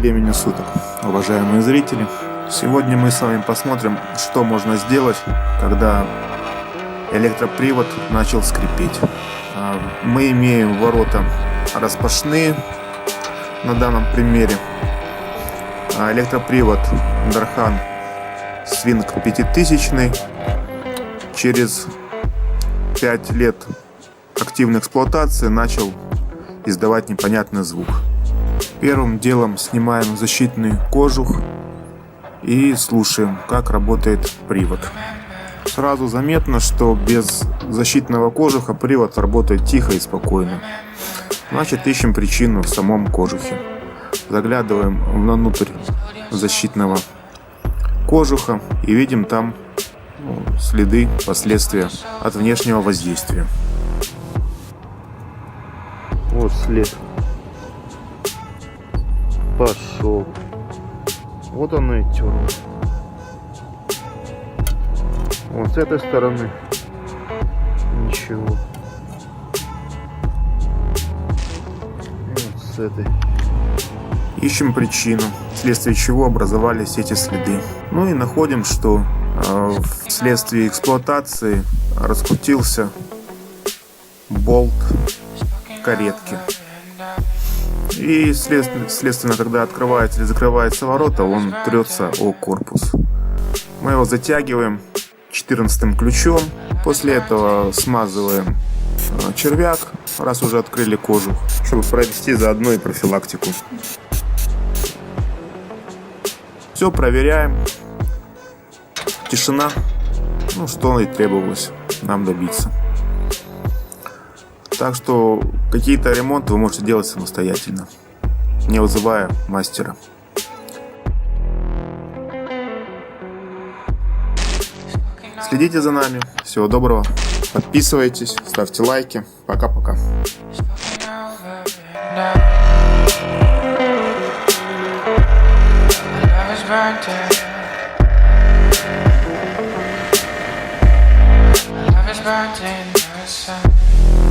времени суток, уважаемые зрители. Сегодня мы с вами посмотрим, что можно сделать, когда электропривод начал скрипеть. Мы имеем ворота распашные на данном примере. Электропривод Дархан Свинг 5000 через 5 лет активной эксплуатации начал издавать непонятный звук. Первым делом снимаем защитный кожух и слушаем, как работает привод. Сразу заметно, что без защитного кожуха привод работает тихо и спокойно. Значит, ищем причину в самом кожухе. Заглядываем внутрь защитного кожуха и видим там следы, последствия от внешнего воздействия. Вот след. Пошел. Вот оно и терло. Вот с этой стороны ничего. Вот с этой. Ищем причину, вследствие чего образовались эти следы. Ну и находим, что вследствие эксплуатации раскрутился болт каретки. И следственно, когда открывается или закрывается ворота, он трется о корпус. Мы его затягиваем 14 ключом. После этого смазываем червяк, раз уже открыли кожух, чтобы провести заодно и профилактику. Все проверяем. Тишина. Что и требовалось нам добиться. Так что какие-то ремонты вы можете делать самостоятельно, не вызывая мастера. Следите за нами. Всего доброго. Подписывайтесь, ставьте лайки. Пока-пока. Burnt in the sun.